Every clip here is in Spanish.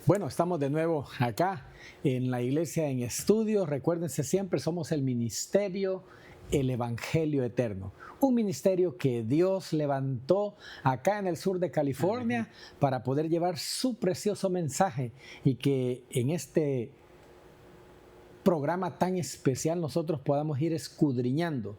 Bueno, estamos de nuevo acá en la iglesia en estudio. Recuérdense siempre, somos el ministerio, el Evangelio Eterno. Un ministerio que Dios levantó acá en el sur de California para poder llevar su precioso mensaje y que en este programa tan especial nosotros podamos ir escudriñando,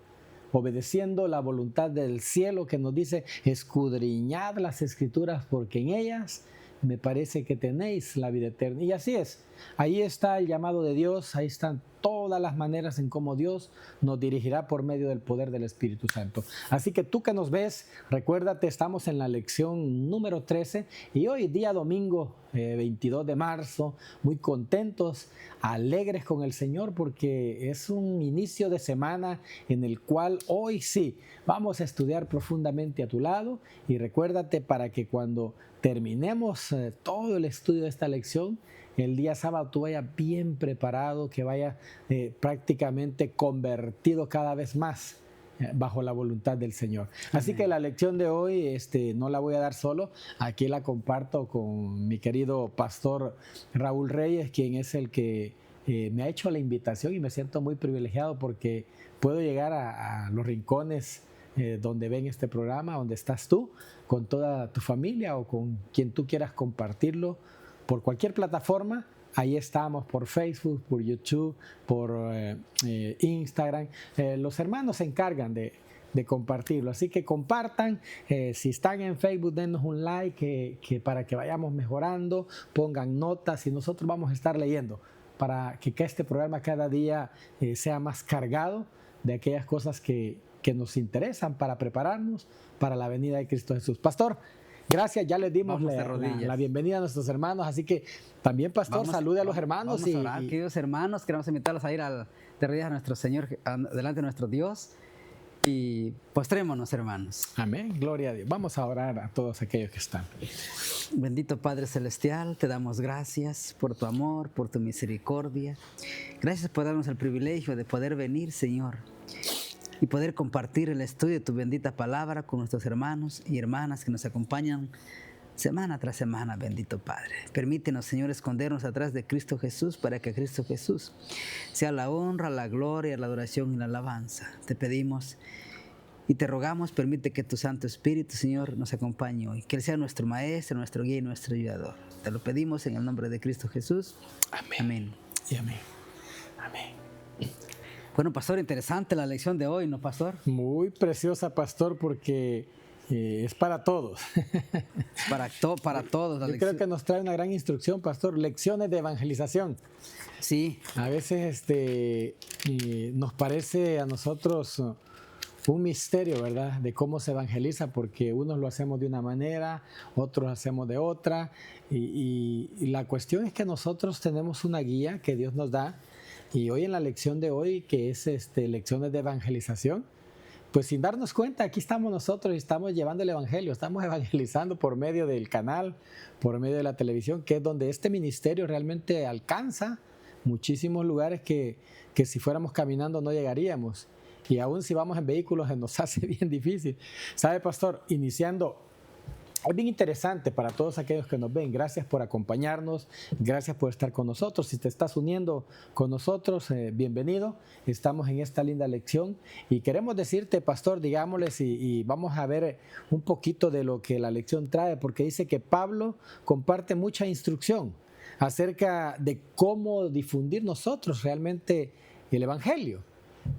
obedeciendo la voluntad del cielo que nos dice: escudriñad las escrituras porque en ellas me parece que tenéis la vida eterna. Y así es, ahí está el llamado de Dios, ahí están todas las maneras en cómo Dios nos dirigirá por medio del poder del Espíritu Santo. Así que tú que nos ves, recuérdate, estamos en la lección número 13 y hoy día domingo 22 de marzo, muy contentos, alegres con el Señor porque es un inicio de semana en el cual hoy sí vamos a estudiar profundamente a tu lado. Y recuérdate, para que cuando terminemos todo el estudio de esta lección, el día sábado tú vayas bien preparado, que vayas prácticamente convertido cada vez más bajo la voluntad del Señor. Así que la lección de hoy no la voy a dar solo, aquí la comparto con mi querido pastor Raúl Reyes, quien es el que me ha hecho la invitación, y me siento muy privilegiado porque puedo llegar a los rincones donde ven este programa, donde estás tú, con toda tu familia o con quien tú quieras compartirlo, por cualquier plataforma. Ahí estamos, por Facebook, por YouTube, por Instagram. Los hermanos se encargan de compartirlo, así que compartan. Si están en Facebook, denos un like para que vayamos mejorando, pongan notas y nosotros vamos a estar leyendo para que este programa cada día sea más cargado de aquellas cosas que nos interesan para prepararnos para la venida de Cristo Jesús. Pastor, gracias, ya les dimos la bienvenida a nuestros hermanos, así que también, pastor, salude a los hermanos. Vamos a orar, queridos hermanos, queremos invitarlos a ir de rodillas a nuestro Señor, delante de nuestro Dios, y postrémonos, hermanos. Amén, gloria a Dios. Vamos a orar a todos aquellos que están. Bendito Padre Celestial, te damos gracias por tu amor, por tu misericordia. Gracias por darnos el privilegio de poder venir, Señor, y poder compartir el estudio de tu bendita palabra con nuestros hermanos y hermanas que nos acompañan semana tras semana, bendito Padre. Permítenos, Señor, escondernos atrás de Cristo Jesús para que Cristo Jesús sea la honra, la gloria, la adoración y la alabanza. Te pedimos y te rogamos, permite que tu Santo Espíritu, Señor, nos acompañe hoy, que Él sea nuestro Maestro, nuestro guía y nuestro ayudador. Te lo pedimos en el nombre de Cristo Jesús. Amén. Amén. Y amén. Amén. Bueno, pastor, interesante la lección de hoy, ¿no, pastor? Muy preciosa, pastor, porque es para todos. Para todos. Yo creo que nos trae una gran instrucción, pastor, lecciones de evangelización. Sí. A veces nos parece a nosotros un misterio, ¿verdad?, de cómo se evangeliza, porque unos lo hacemos de una manera, otros lo hacemos de otra, y la cuestión es que nosotros tenemos una guía que Dios nos da. Y hoy en la lección de hoy, que es lecciones de evangelización, pues sin darnos cuenta, aquí estamos nosotros y estamos llevando el evangelio, estamos evangelizando por medio del canal, por medio de la televisión, que es donde este ministerio realmente alcanza muchísimos lugares que si fuéramos caminando no llegaríamos. Y aún si vamos en vehículos se nos hace bien difícil. ¿Sabe, pastor? Iniciando, es bien interesante para todos aquellos que nos ven. Gracias por acompañarnos, gracias por estar con nosotros. Si te estás uniendo con nosotros, bienvenido. Estamos en esta linda lección y queremos decirte, pastor, digámosles, y vamos a ver un poquito de lo que la lección trae, porque dice que Pablo comparte mucha instrucción acerca de cómo difundir nosotros realmente el evangelio.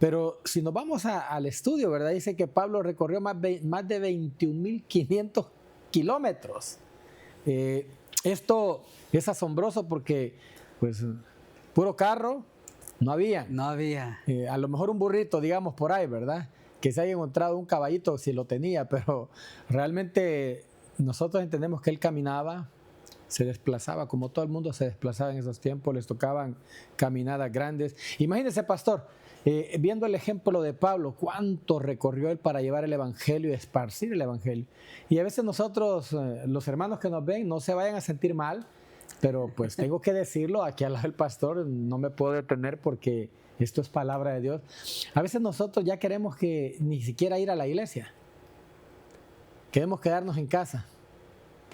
Pero si nos vamos al estudio, ¿verdad? Dice que Pablo recorrió más de 21.500 kilómetros. Esto es asombroso porque, pues, puro carro no había. No había. A lo mejor un burrito, digamos, por ahí, ¿verdad?, que se haya encontrado un caballito si lo tenía, pero realmente nosotros entendemos que él caminaba, se desplazaba, como todo el mundo se desplazaba en esos tiempos, les tocaban caminadas grandes. Imagínense, pastor, viendo el ejemplo de Pablo, cuánto recorrió él para llevar el evangelio y esparcir el evangelio. Y a veces nosotros, los hermanos que nos ven, no se vayan a sentir mal, pero pues tengo que decirlo, aquí al lado del pastor no me puedo detener porque esto es palabra de Dios. A veces nosotros ya queremos que ni siquiera ir a la iglesia, queremos quedarnos en casa,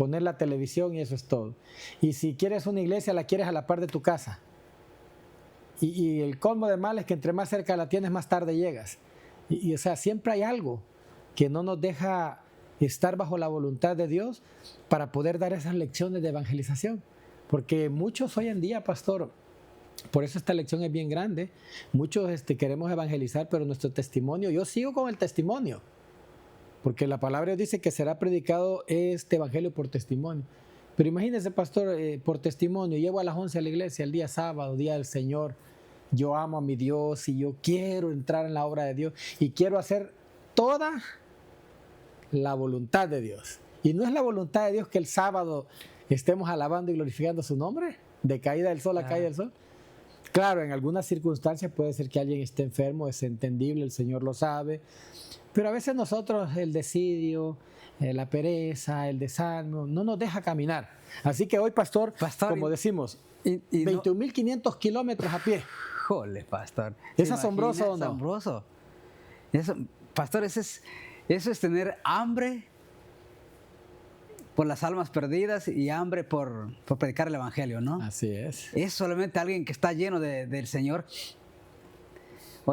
poner la televisión y eso es todo. Y si quieres una iglesia, la quieres a la par de tu casa. Y el colmo de mal es que entre más cerca la tienes, más tarde llegas. O sea, siempre hay algo que no nos deja estar bajo la voluntad de Dios para poder dar esas lecciones de evangelización. Porque muchos hoy en día, pastor, por eso esta lección es bien grande, muchos queremos evangelizar, pero nuestro testimonio, yo sigo con el testimonio, porque la palabra dice que será predicado este evangelio por testimonio. Pero imagínese, pastor, por testimonio, llego a las 11 a la iglesia, el día sábado, día del Señor, yo amo a mi Dios y yo quiero entrar en la obra de Dios y quiero hacer toda la voluntad de Dios. Y no es la voluntad de Dios que el sábado estemos alabando y glorificando su nombre, de caída del sol a caída del sol. Claro, en algunas circunstancias puede ser que alguien esté enfermo, es entendible, el Señor lo sabe, pero a veces nosotros el desidio, la pereza, el desánimo, no nos deja caminar. Así que hoy, pastor como decimos, 21.500 kilómetros a pie. Jole, pastor. ¿Es asombroso o no? Asombroso. Eso, pastor, eso es tener hambre por las almas perdidas y hambre por predicar el evangelio, ¿no? Así es. Es solamente alguien que está lleno del Señor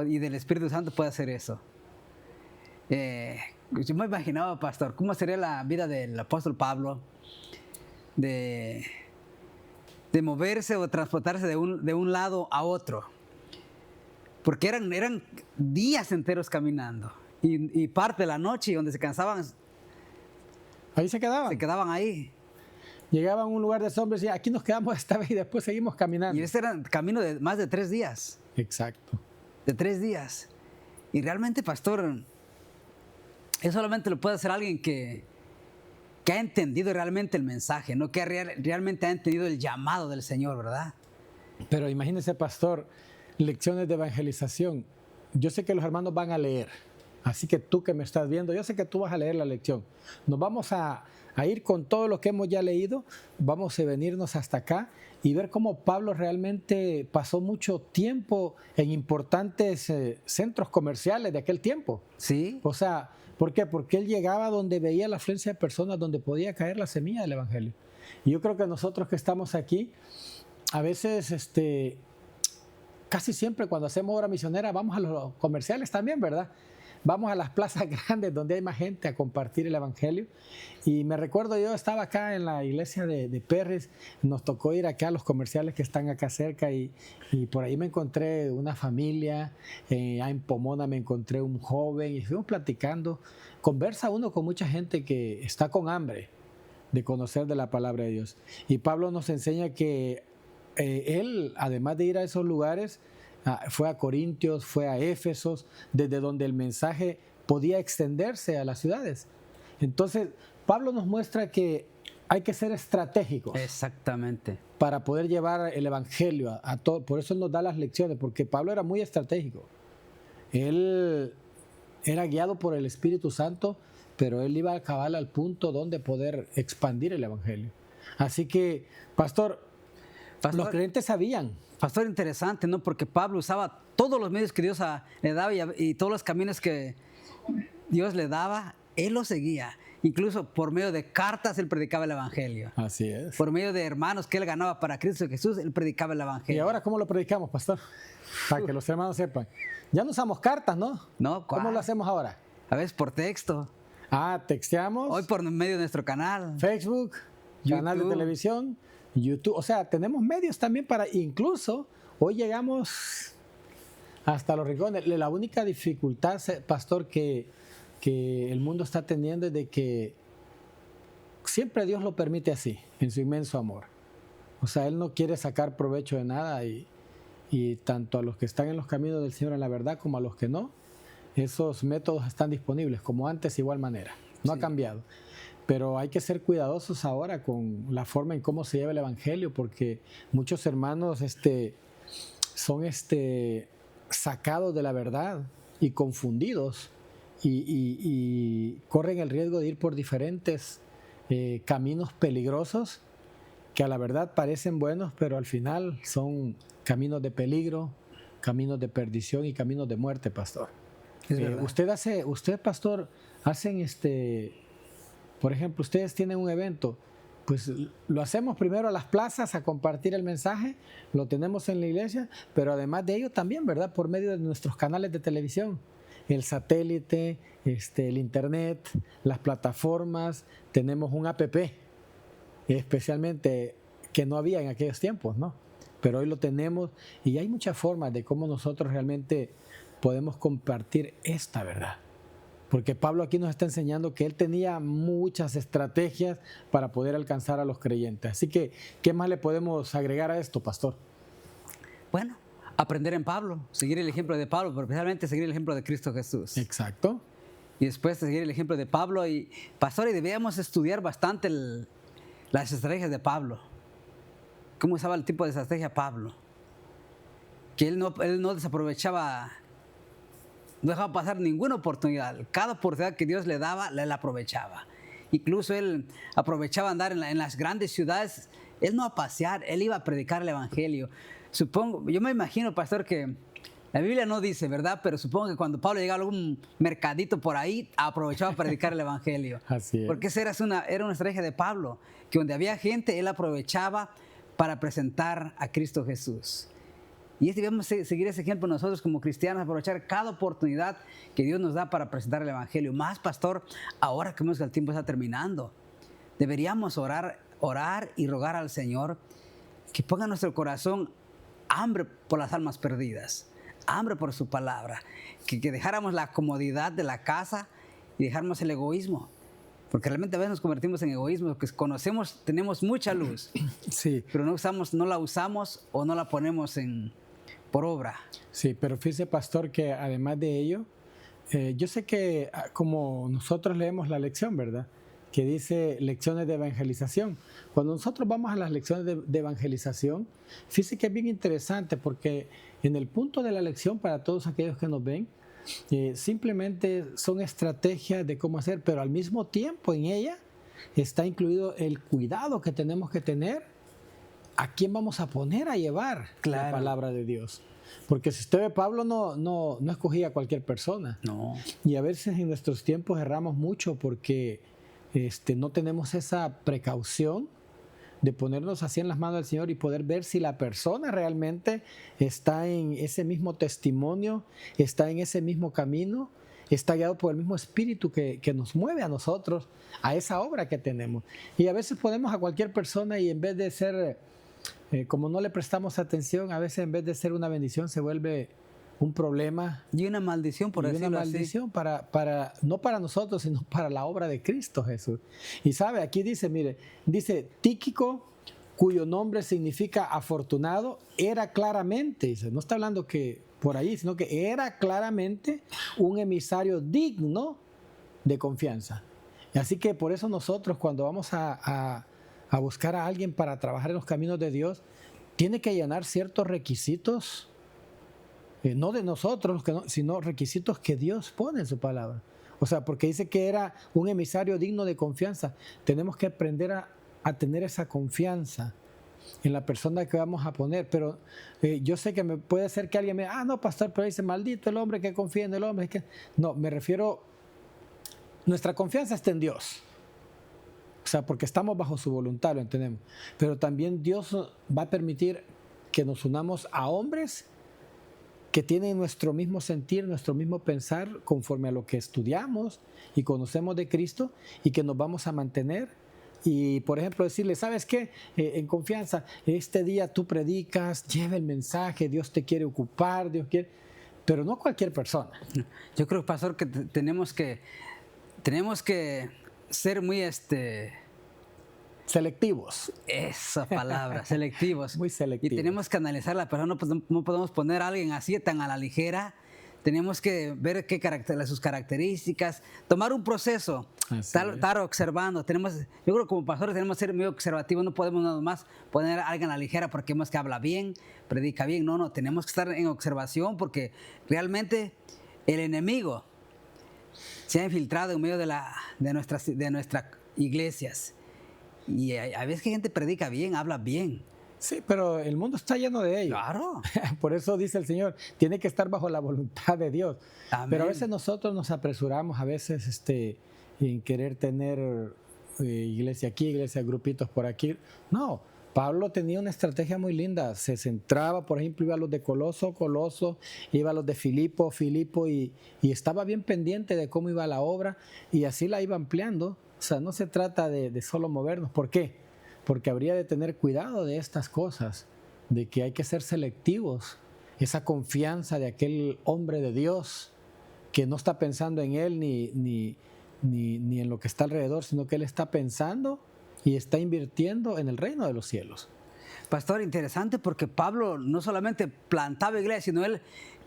y del Espíritu Santo puede hacer eso. Yo me imaginaba, pastor, cómo sería la vida del apóstol Pablo de moverse o transportarse de un lado a otro. Porque eran días enteros caminando y parte de la noche, donde se cansaban. Ahí se quedaban. Se quedaban ahí. Llegaban a un lugar de sombra y decían, aquí nos quedamos esta vez y después seguimos caminando. Y ese era un camino de más de 3 días. Exacto. De 3 días. Y realmente, pastor, eso solamente lo puede hacer alguien que ha entendido realmente el mensaje, ¿no? Que realmente ha entendido el llamado del Señor, ¿verdad? Pero imagínese, pastor, lecciones de evangelización. Yo sé que los hermanos van a leer. Así que tú que me estás viendo, yo sé que tú vas a leer la lección. Nos vamos a ir con todo lo que hemos ya leído, vamos a venirnos hasta acá y ver cómo Pablo realmente pasó mucho tiempo en importantes centros comerciales de aquel tiempo. Sí. O sea, ¿por qué? Porque él llegaba donde veía la afluencia de personas, donde podía caer la semilla del evangelio. Y yo creo que nosotros que estamos aquí, a veces casi siempre cuando hacemos obra misionera vamos a los comerciales también, ¿verdad? Vamos a las plazas grandes donde hay más gente a compartir el evangelio. Y me recuerdo, yo estaba acá en la iglesia de Perris, nos tocó ir acá a los comerciales que están acá cerca y por ahí me encontré una familia, en Pomona me encontré un joven y fuimos platicando. Conversa uno con mucha gente que está con hambre de conocer de la palabra de Dios. Y Pablo nos enseña que él, además de ir a esos lugares, fue a Corintios, fue a Éfesos, desde donde el mensaje podía extenderse a las ciudades. Entonces, Pablo nos muestra que hay que ser estratégicos. Exactamente. Para poder llevar el evangelio a todo. Por eso él nos da las lecciones, porque Pablo era muy estratégico. Él era guiado por el Espíritu Santo, pero él iba a cabal al punto donde poder expandir el evangelio. Así que, pastor, los creyentes sabían. Pastor, interesante, ¿no? Porque Pablo usaba todos los medios que Dios le daba y todos los caminos que Dios le daba, él los seguía. Incluso por medio de cartas él predicaba el evangelio. Así es. Por medio de hermanos que él ganaba para Cristo Jesús, él predicaba el evangelio. ¿Y ahora cómo lo predicamos, pastor? Para que los hermanos sepan. Ya no usamos cartas, ¿no? No, ¿cuál? ¿Cómo lo hacemos ahora? A veces por texto. Texteamos. Hoy por medio de nuestro canal. Facebook, canal de televisión, YouTube. O sea, tenemos medios también para, incluso, hoy llegamos hasta los rincones. La única dificultad, pastor, que el mundo está teniendo es de que siempre Dios lo permite así, en su inmenso amor. O sea, Él no quiere sacar provecho de nada y tanto a los que están en los caminos del Señor en la verdad como a los que no, esos métodos están disponibles, como antes, de igual manera. No ha cambiado. Pero hay que ser cuidadosos ahora con la forma en cómo se lleva el evangelio, porque muchos hermanos son sacados de la verdad y confundidos y corren el riesgo de ir por diferentes caminos peligrosos que a la verdad parecen buenos, pero al final son caminos de peligro, caminos de perdición y caminos de muerte, pastor. Usted, pastor, hacen por ejemplo, ustedes tienen un evento, Pues lo hacemos primero a las plazas a compartir el mensaje, lo tenemos en la iglesia, pero además de ello también, ¿verdad? Por medio de nuestros canales de televisión, el satélite, el internet, las plataformas, tenemos un app, especialmente que no había en aquellos tiempos, ¿no? Pero hoy lo tenemos y hay muchas formas de cómo nosotros realmente podemos compartir esta verdad. Porque Pablo aquí nos está enseñando que él tenía muchas estrategias para poder alcanzar a los creyentes. Así que, ¿qué más le podemos agregar a esto, pastor? Bueno, aprender en Pablo, seguir el ejemplo de Pablo, pero especialmente seguir el ejemplo de Cristo Jesús. Exacto. Y después seguir el ejemplo de Pablo. Y, pastor, y debíamos estudiar bastante las estrategias de Pablo. ¿Cómo usaba el tipo de estrategia Pablo? Que él no desaprovechaba, no dejaba pasar ninguna oportunidad. Cada oportunidad que Dios le daba, él la aprovechaba. Incluso él aprovechaba andar en las grandes ciudades. Él no a pasear, él iba a predicar el evangelio. Yo me imagino, pastor, que la Biblia no dice, ¿verdad? Pero supongo que cuando Pablo llegaba a algún mercadito por ahí, aprovechaba para predicar el evangelio. Así es. Porque esa era una estrategia de Pablo, que donde había gente, él aprovechaba para presentar a Cristo Jesús. Y debemos seguir ese ejemplo nosotros como cristianos, aprovechar cada oportunidad que Dios nos da para presentar el evangelio. Más, pastor, ahora que vemos que el tiempo está terminando, deberíamos orar y rogar al Señor que ponga en nuestro corazón hambre por las almas perdidas, hambre por su palabra, que dejáramos la comodidad de la casa y dejáramos el egoísmo. Porque realmente a veces nos convertimos en egoísmo, porque tenemos mucha luz, sí, pero no la usamos o no la ponemos por obra. Sí, pero fíjese, pastor, que además de ello, yo sé que como nosotros leemos la lección, ¿verdad? Que dice lecciones de evangelización. Cuando nosotros vamos a las lecciones de evangelización, fíjese que es bien interesante porque en el punto de la lección, para todos aquellos que nos ven, simplemente son estrategias de cómo hacer, pero al mismo tiempo en ella está incluido el cuidado que tenemos que tener a quién vamos a poner a llevar la palabra de Dios. Porque si usted ve, Pablo no escogía a cualquier persona. No. Y a veces en nuestros tiempos erramos mucho porque no tenemos esa precaución de ponernos así en las manos del Señor y poder ver si la persona realmente está en ese mismo testimonio, está en ese mismo camino, está guiado por el mismo espíritu que nos mueve a nosotros, a esa obra que tenemos. Y a veces ponemos a cualquier persona y en vez de ser, como no le prestamos atención, a veces en vez de ser una bendición se vuelve un problema. Y una maldición, por decirlo así. Una maldición no para nosotros, sino para la obra de Cristo Jesús. Y sabe, aquí dice Tíquico, cuyo nombre significa afortunado, era claramente, no está hablando que por ahí, sino que era claramente un emisario digno de confianza. Y así que por eso nosotros cuando vamos a buscar a alguien para trabajar en los caminos de Dios, tiene que llenar ciertos requisitos, no de nosotros, sino requisitos que Dios pone en su palabra. O sea, porque dice que era un emisario digno de confianza. Tenemos que aprender a tener esa confianza en la persona que vamos a poner. Pero yo sé que puede ser que alguien me diga, no, pastor, pero dice, maldito el hombre que confía en el hombre. No, me refiero, nuestra confianza está en Dios. O sea, porque estamos bajo su voluntad, lo entendemos. Pero también Dios va a permitir que nos unamos a hombres que tienen nuestro mismo sentir, nuestro mismo pensar, conforme a lo que estudiamos y conocemos de Cristo, y que nos vamos a mantener. Y, por ejemplo, decirle, ¿sabes qué? En confianza, este día tú predicas, lleva el mensaje, Dios te quiere ocupar, Dios quiere... Pero no cualquier persona. Yo creo, pastor, que tenemos que ser muy selectivos. Esa palabra, selectivos. Muy selectivos. Y tenemos que analizar la persona, no podemos poner a alguien así tan a la ligera. Tenemos que ver sus características, tomar un proceso, estar observando. Yo creo que como pastores tenemos que ser muy observativos, no podemos nada más poner a alguien a la ligera porque vemos que habla bien, predica bien. No, tenemos que estar en observación porque realmente el enemigo se ha infiltrado en medio de nuestras iglesias. Y a veces que gente predica bien, habla bien. Sí, pero el mundo está lleno de ellos. Claro. Por eso dice el Señor, tiene que estar bajo la voluntad de Dios. Amén. Pero a veces nosotros nos apresuramos, a veces en querer tener iglesia aquí, iglesia, grupitos por aquí. No, Pablo tenía una estrategia muy linda. Se centraba, por ejemplo, iba a los de Coloso, iba a los de Filipo, y estaba bien pendiente de cómo iba la obra y así la iba ampliando. O sea, no se trata de solo movernos. ¿Por qué? Porque habría de tener cuidado de estas cosas, de que hay que ser selectivos. Esa confianza de aquel hombre de Dios que no está pensando en él ni en lo que está alrededor, sino que él está pensando y está invirtiendo en el reino de los cielos. Pastor, interesante porque Pablo no solamente plantaba iglesias, sino él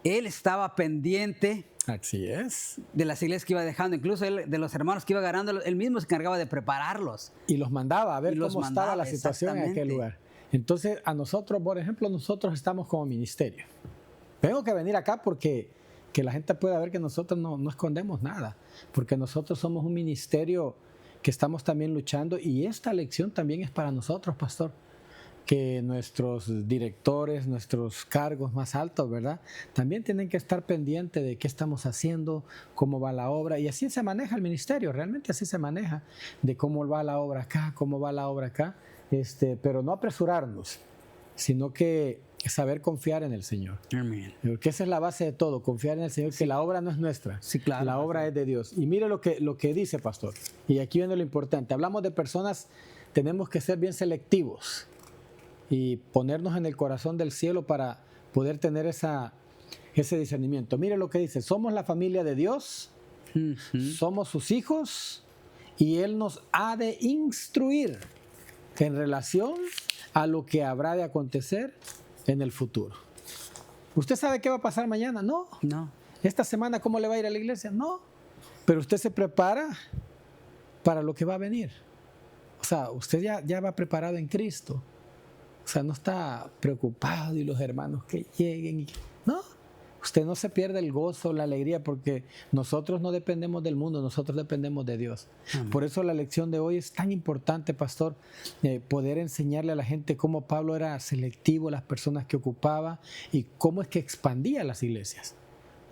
estaba pendiente. Así es. De las iglesias que iba dejando, incluso él, de los hermanos que iba ganando, él mismo se encargaba de prepararlos. Y los mandaba a ver cómo estaba la situación en aquel lugar. Entonces, a nosotros, por ejemplo, nosotros estamos como ministerio. Tengo que venir acá porque que la gente pueda ver que nosotros no escondemos nada, porque nosotros somos un ministerio que estamos también luchando y esta lección también es para nosotros, pastor, que nuestros directores, nuestros cargos más altos, ¿verdad? También tienen que estar pendientes de qué estamos haciendo, cómo va la obra y así se maneja el ministerio, realmente así se maneja, de cómo va la obra acá, cómo va la obra acá, pero no apresurarnos, sino que saber confiar en el Señor. Amén. Porque esa es la base de todo, confiar en el Señor, sí. Que la obra no es nuestra, sí, claro, la obra es de Dios. Y mire lo que dice, pastor, y aquí viene lo importante, hablamos de personas, tenemos que ser bien selectivos y ponernos en el corazón del cielo para poder tener ese discernimiento. Mire lo que dice, somos la familia de Dios, somos sus hijos y Él nos ha de instruir en relación a lo que habrá de acontecer en el futuro. ¿Usted sabe qué va a pasar mañana? No. ¿Esta semana cómo le va a ir a la iglesia? No. Pero usted se prepara para lo que va a venir. O sea, usted ya va preparado en Cristo. O sea, no está preocupado y los hermanos que lleguen. No. Usted no se pierde el gozo, la alegría, porque nosotros no dependemos del mundo, nosotros dependemos de Dios. Amén. Por eso la lección de hoy es tan importante, pastor, poder enseñarle a la gente cómo Pablo era selectivo, las personas que ocupaba y cómo es que expandía las iglesias.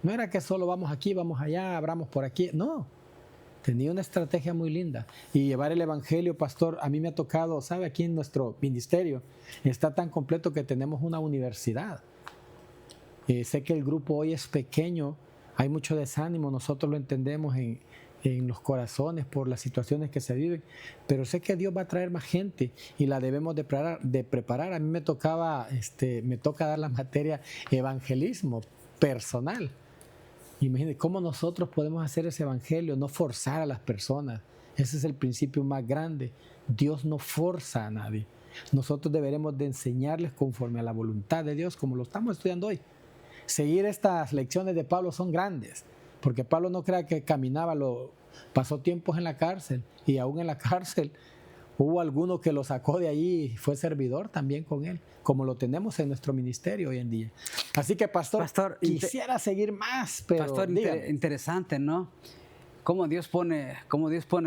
No era que solo vamos aquí, vamos allá, abramos por aquí, no. Tenía una estrategia muy linda. Y llevar el evangelio, pastor, a mí me ha tocado, ¿sabe? Aquí en nuestro ministerio está tan completo que tenemos una universidad. Sé que el grupo hoy es pequeño, hay mucho desánimo, nosotros lo entendemos en los corazones por las situaciones que se viven, pero sé que Dios va a traer más gente y la debemos de preparar. A mí me toca dar la materia evangelismo personal. Imagínense cómo nosotros podemos hacer ese evangelio, no forzar a las personas. Ese es el principio más grande. Dios no forza a nadie. Nosotros deberemos de enseñarles conforme a la voluntad de Dios, como lo estamos estudiando hoy. Seguir estas lecciones de Pablo son grandes, porque Pablo no crea que caminaba, pasó tiempos en la cárcel y aún en la cárcel hubo alguno que lo sacó de allí y fue servidor también con él, como lo tenemos en nuestro ministerio hoy en día. Así que, pastor quisiera seguir más, pero pastor, interesante, ¿no? Cómo Dios pone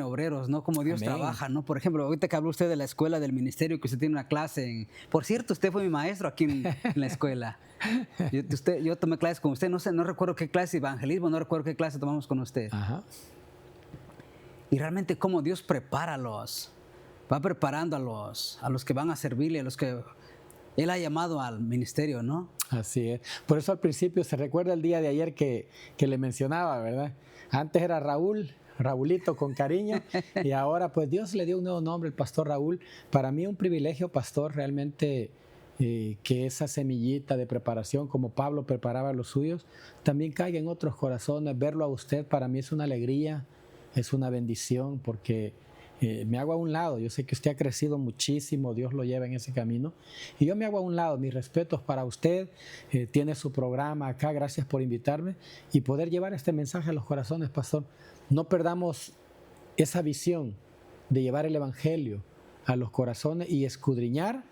obreros, ¿no? Cómo Dios trabaja, ¿no? Por ejemplo, ahorita que habló usted de la escuela, del ministerio, que usted tiene una clase Por cierto, usted fue mi maestro aquí en la escuela. Yo tomé clases con usted, no recuerdo qué clase de evangelismo, no recuerdo qué clase tomamos con usted. Ajá. Y realmente cómo Dios va preparando a los que van a servirle, a los que Él ha llamado al ministerio, ¿no? Así es. Por eso al principio se recuerda el día de ayer que le mencionaba, ¿verdad? Antes era Raulito con cariño, y ahora pues Dios le dio un nuevo nombre, el pastor Raúl. Para mí un privilegio, pastor, realmente que esa semillita de preparación, como Pablo preparaba a los suyos, también caiga en otros corazones. Verlo a usted para mí es una alegría, es una bendición, porque me hago a un lado. Yo sé que usted ha crecido muchísimo, Dios lo lleva en ese camino, y yo me hago a un lado. Mis respetos para usted, tiene su programa acá, gracias por invitarme y poder llevar este mensaje a los corazones, pastor. No perdamos esa visión de llevar el evangelio a los corazones y escudriñar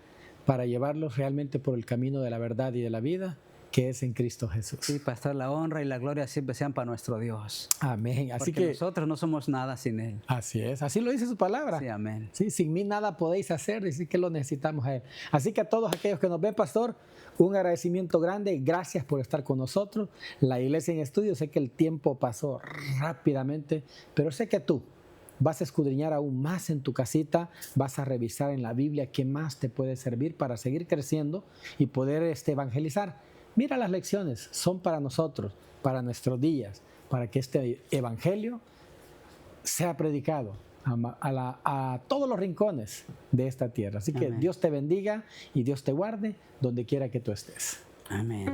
para llevarlos realmente por el camino de la verdad y de la vida, que es en Cristo Jesús. Sí, pastor, la honra y la gloria siempre sean para nuestro Dios. Amén. Así porque que nosotros no somos nada sin Él. Así es, así lo dice su palabra. Sí, amén. Sí, sin mí nada podéis hacer, y sí que lo necesitamos a Él. Así que a todos aquellos que nos ven, pastor, un agradecimiento grande, gracias por estar con nosotros. La iglesia en estudio, sé que el tiempo pasó rápidamente, pero sé que tú vas a escudriñar aún más en tu casita, vas a revisar en la Biblia qué más te puede servir para seguir creciendo y poder evangelizar. Mira, las lecciones son para nosotros, para nuestros días, para que este evangelio sea predicado a todos los rincones de esta tierra. Así que Amén. Dios te bendiga y Dios te guarde donde quiera que tú estés. Amén.